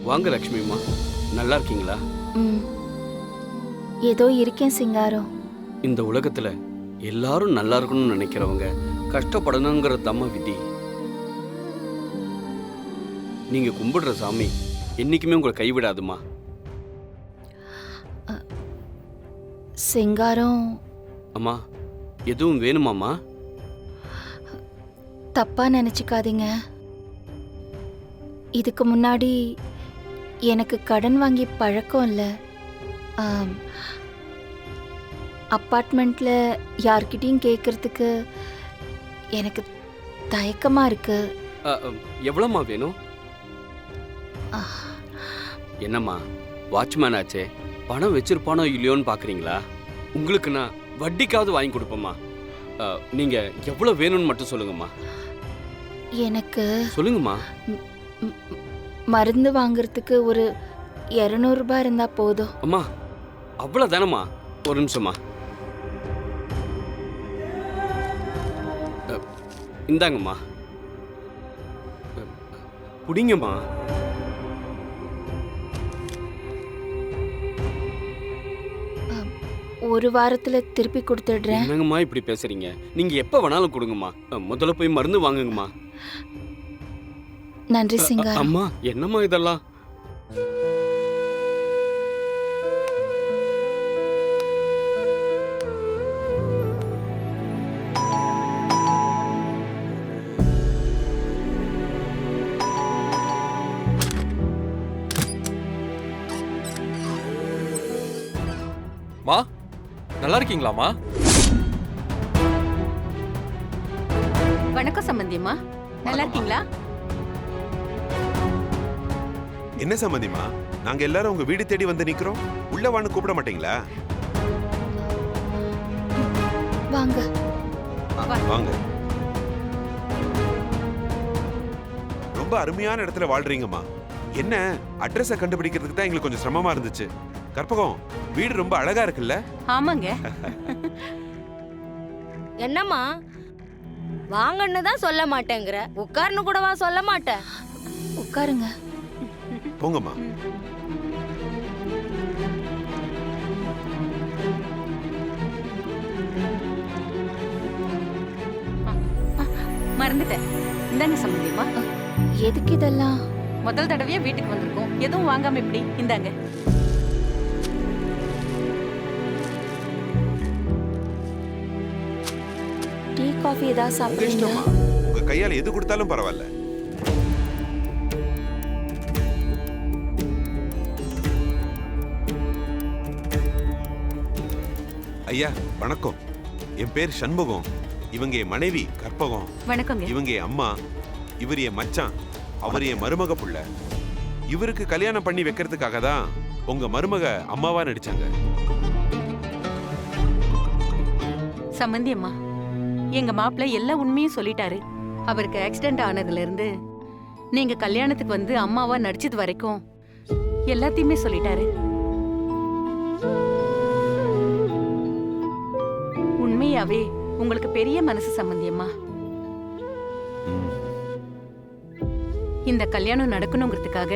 வாங்க லக்ஷ்மிம்மா, நல்லா இருக்கீங்களா? ம், ஏதோ இருக்கேன் சிங்காரம். இந்த உலகத்துல எல்லாரும் நல்லா இருக்கணும்னு நினைக்கிறவங்க கஷ்டப்படணுங்கிற தம்ம விதி. நீங்க கும்பிடுற சாமி என்னைக்குமே உங்களை கைவிடாதுமா. சிங்காரம், அம்மா எதுவும் வேணுமாம்மா? தப்பா நினைச்சுக்காதீங்க. இதுக்கு முன்னாடி எனக்கு கடன் வாங்கி பழக்கம் இல்லை. அப்பார்ட்மெண்ட்ல யார்கிட்டையும் கேட்கறதுக்கு எனக்கு தயக்கமா இருக்கு. எவ்வளோம்மா வேணும்? என்னம்மா வாட்ச்மேன் ஆச்சே, பணம் வச்சிருப்பானோ இல்லையோன்னு பாக்குறீங்களா? உங்களுக்கு நான் வட்டிக்காவது வாங்கி கொடுப்போம்மா. நீங்க எவ்வளவு வேணும்னு மட்டும் சொல்லுங்கம்மா. எனக்கு சொல்லுங்கம்மா. மருந்து வாங்குறதுக்கு ஒரு 200 ரூபாய் இருந்தா போதும். அம்மா அவ்வளவு தானம்மா? ஒரு நிமிஷமா. இந்தாங்கம்மா, புடிங்கம்மா. ஒரு வாரத்துல திருப்பி கொடுத்துடுறேன். என்னங்கம்மா இப்படி பேசுறீங்க? நீங்க எப்ப வேணாலும் கொடுங்கம்மா. முதல்ல போய் மருந்து வாங்குங்கம்மா. நன்றி சிங்காரம். அம்மா என்னம்மா இதெல்லாம்? மா, நல்லா இருக்கீங்களாமா? வணக்கம் சம்பந்தியம்மா, நல்லா இருக்கீங்களா? என்ன சம்பந்திமா, நாங்க எல்லாரும் உங்க வீடு தேடி வந்து நிக்கிறோம். உள்ள வான்னு கூப்பிட மாட்டீங்களா? வாங்க வாங்க. ரொம்ப அருமையான இடத்துல வாழ்றீங்கம்மா. என்ன அட்ரஸ கண்டுபிடிக்கிறதுக்கு தான் எங்களுக்கு கொஞ்சம் சிரமமா இருந்துச்சு. கற்பகம், வீடு ரொம்ப அழகா இருக்குல்ல? ஆமாங்க. என்னம்மா வாங்கன்னு தான் சொல்ல மாட்டேங்கிற, உட்கார்னு கூடவா சொல்ல மாட்டேன்? உட்காருங்க. போங்கம்மா. மறந்துட்டேன். இந்தாங்க சம்பந்தியம்மா. எதுக்கு இதெல்லாம்? முதல் தடவையா வீட்டுக்கு வந்திருக்கோம், எதுவும் வாங்காம எப்படி? இந்தாங்க. டீ காஃபி ஏதாவது உங்க சாப்பிடுறீங்களா? இஷ்டமா, உங்க கையால எது கொடுத்தாலும் பரவாயில்ல. ஐயா வணக்கம். என் பேர் சண்முகம். இவங்க என் மனைவி கற்பகம். வணக்கங்க. இவங்க என் அம்மா. இவர் என் மச்சான். அவர் என் மருமக புள்ள. இவருக்கு கல்யாணம் பண்ணி வைக்கிறதுக்காக தான் உங்க மருமக அம்மாவா நடிச்சாங்க. சம்பந்தியம்மா, எங்க மாப்பிள்ளை எல்லா உண்மையும் சொல்லிட்டாரு. அவருக்கு ஆக்சிடென்ட் ஆனதுல இருந்து நீங்க கல்யாணத்துக்கு வந்து அம்மாவா நடிச்சது வரைக்கும் எல்லாத்தையுமே சொல்லிட்டாரு. உண்மையாவே உங்களுக்கு பெரிய மனசு சம்பந்தியம்மா. இந்த கல்யாணம் நடக்கணுங்கிறதுக்காக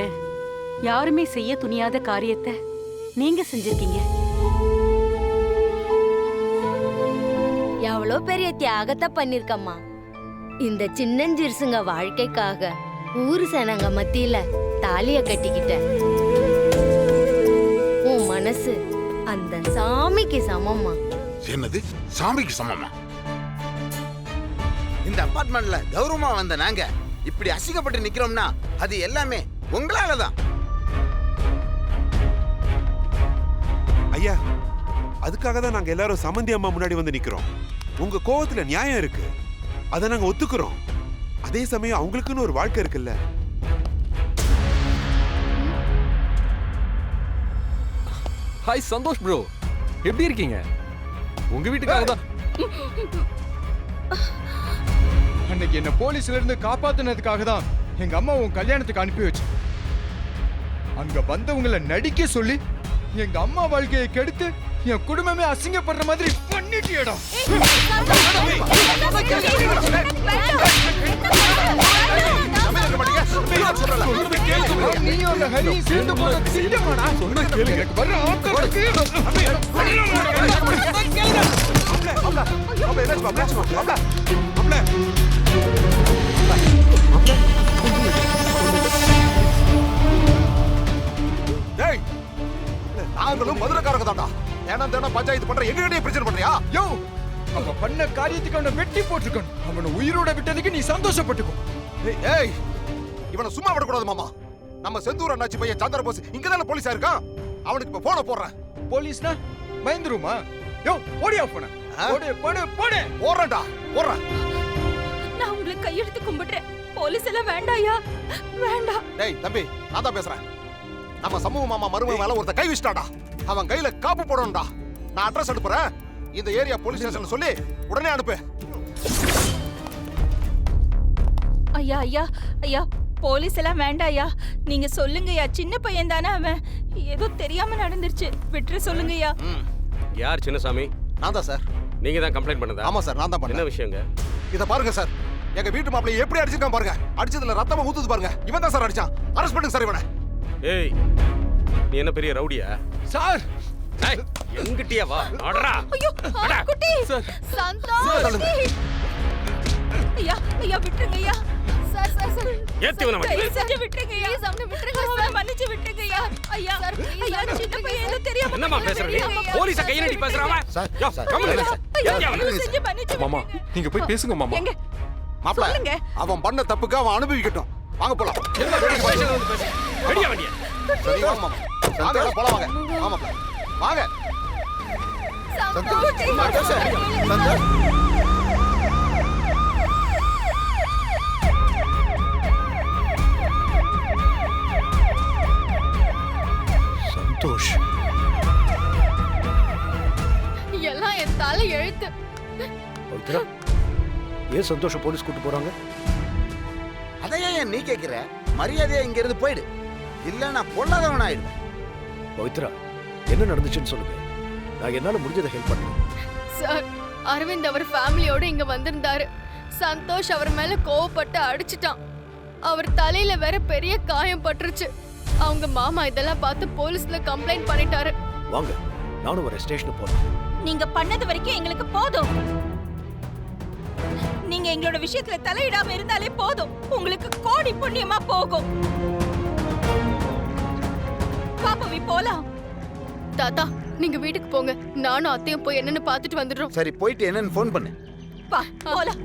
யாருமே செய்ய துணியாத காரியத்தை நீங்க செஞ்சிருக்கீங்க. எவ்வளோ பெரிய தியாகத்தை பண்ணிருக்கம்மா. இந்த சின்னஞ்சிறுசுங்க வாழ்க்கைக்காக ஊரு சனங்க மத்தியில தாலிய கட்டிக்கிட்ட உன் மனசு அந்த சாமிக்கு சமம்மா. என்னது சாமிக்கு சமமா? இந்த அபார்ட்மெண்ட்ல கௌரவமா வந்த நாங்க இப்படி அசிங்கப்பட்டு நிக்கிறோம்னா அது எல்லாமே உங்களாலதான். ஐயா, அதுக்காக தான் நாங்க எல்லாரும் சம்பந்தி அம்மா முன்னாடி வந்து நிக்கிறோம். உங்க கோவத்துல நியாயம் இருக்கு, அதை நாங்க ஒத்துக்கிறோம். அதே சமயம் அவங்களுக்குன்னு ஒரு வாழ்க்கை இருக்குல்ல. ஹாய் சந்தோஷ் ப்ரோ, எப்படி இருக்கீங்க? உங்க வீட்டுக்காக தான் அன்னைக்கு என்ன போலீஸ்ல இருந்து காப்பாத்துனதுக்காக தான் எங்க அம்மா உன் கல்யாணத்துக்கு அனுப்பி வச்சு அங்க வந்தவங்களை நடிக்க சொல்லி எங்க அம்மா வாழ்க்கையை கெடுத்து என் குடும்பமே அசிங்கப்படுற மாதிரி பண்ணிட்டியடா. நீயும் அந்த ஹரி சேர்ந்து போற சிங்கமாடா. சொன்னா கேளுங்க. எனக்கு வர ஆட்டம் இருக்கு. நாங்களும் மதுரைக்காரங்க தான்டா. ஏன்னா பஞ்சாயத்து பண்ற எங்ககிட்டயே பிரச்சனை பண்றியா? யோ, அவன் பண்ண காரியத்துக்கு அவனை வெட்டி போட்டுருக்கணும். அவனை உயிரோட விட்டதுக்கு நீ சந்தோஷப்பட்டுக்கோ. ஏய், இவனை சும்மா விடக்கூடாது மாமா. நம்ம செந்தூர் அண்ணாச்சி பையன் சந்திர போஸ் இங்கதானே போலீஸா இருக்கான். அவனுக்கு இப்ப போன போடுறேன். போலீஸ்னா பயந்துருமா? யோ, ஓடியா போன. போடு போடு போடு. போடுறேன்டா, போடுறேன். நான் உங்களை கையெடுத்து கும்பிடுறேன். போலீஸ் எல்லாம் வேண்டாயா, வேண்டாம். டேய் தம்பி, நான் தான் பேசுறேன். நம்ம சமூக மாமா மருமக மேல ஒருத்த கை வச்சிட்டாடா. அவன் கையில காப்பு போடணும்டா. நான் அட்ரஸ் அனுப்புறேன். இந்த ஏரியா போலீஸ் ஸ்டேஷன்ல சொல்லி உடனே அனுப்பு. ஐயா ஐயா ஐயா, போலீஸ் எல்லாம் வேண்டாயா. நீங்க சொல்லுங்கய்யா, சின்ன பையன் தானே அவன். ஏதோ தெரியாம நடந்துருச்சு, விட்டுற சொல்லுங்கய்யா. யார் சின்னசாமி? நான் தான் சார். நீங்க தான் கம்ப்ளைண்ட் பண்ணதா? ஆமா சார், நான் தான் என்ன பண்ணேன். விஷயங்க? இத பாருங்க சார். எங்க வீட்டு மாப்பிள்ளை எப்படி அடிச்சிருக்கான் பாருங்க. அடிச்சதுல ரத்தமா ஊத்துது பாருங்க. இவன் தான் சார் அடிச்சான். அரெஸ்ட் பண்ணுங்க சார் இவனை. ஏய், நீ என்ன பெரிய ரவுடியா? சார், ஏய், எங்கிட்டியா வா, ஆடுறா. ஐயோ குட்டி சந்தோஷ். ஐயா ஐயா, விட்டுருங்க ஐயா. சார் சார் சார், ஏத்தி வன தயவு செஞ்சு விட்டுருங்க ஐயா. அவனை விட்டுருங்க சார், மன்னிச்சு விட்டுருங்க ஐயா. ஐயா ஐயா, சின்ன பையன் ஏதோ தெரியாம. என்னம்மா பேசுற நீ? போலீஸ கை நீட்டி பேசுறாவா? சார், யோ, சார், கம்முனு இரு. ஐயா, ஏத்தி அவன. தயவு செஞ்சு மன்னிச்சு மாமா, நீங்க போய் பேசுங்க மாமா. எங்க மாப்பிள்ளை, சொல்லுங்க. அவன் பண்ண தப்புக்கு அவன் அனுபவிக்கட்டும். வாங்க போலாம். என்ன ஸ்டேஷன்ல வந்து பேசு. ரெடியா வண்டியா? சரி வாங்க மாமா. வாங்க போலாம் வாங்க. ஆமா வாங்க. சந்தோஷ். சந்தோஷ். சந்தோஷ் எல்லாம் என் தலை எழுத்து. பவித்ரா, ஏன் சந்தோஷ போலீஸ் கூட்டு போறாங்க? அதையே ஏன் நீ கேட்கிற? மரியாதையா இங்க இருந்து போயிடு. இல்ல நான் பொல்லாதவன் ஆயிடுவேன். பவித்ரா, என்ன நடந்துச்சுன்னு சொல்லுங்க. நான் என்னால முடிஞ்சதை ஹெல்ப் பண்றேன். சார், அரவிந்த் அவர் ஃபேமிலியோட இங்க வந்திருந்தாரு. சந்தோஷ் அவர் மேல கோவப்பட்டு அடிச்சிட்டான். அவர் தலையில வேற பெரிய காயம் பட்டுருச்சு. அவங்க மாமா இதெல்லாம் பார்த்து போலீஸ்ல கம்ப்ளைண்ட் பண்ணிட்டாரு. வாங்க, நானும் வர ஸ்டேஷனுக்கு போறேன். நீங்க பண்ணது வரைக்கும் எங்களுக்கு போதும். நீங்க எங்களோட விஷயத்துல தலையிடாம இருந்தாலே போதும். உங்களுக்கு கோடி புண்ணியமா போகும். பாப்பவி, போலாம். தாத்தா, நீங்க வீட்டுக்கு போங்க. நானும் அத்தையும் போய் என்னன்னு பார்த்துட்டு வந்துடுறோம். சரி, போயிட்டு என்னன்னு ஃபோன் பண்ணு. போலாம்.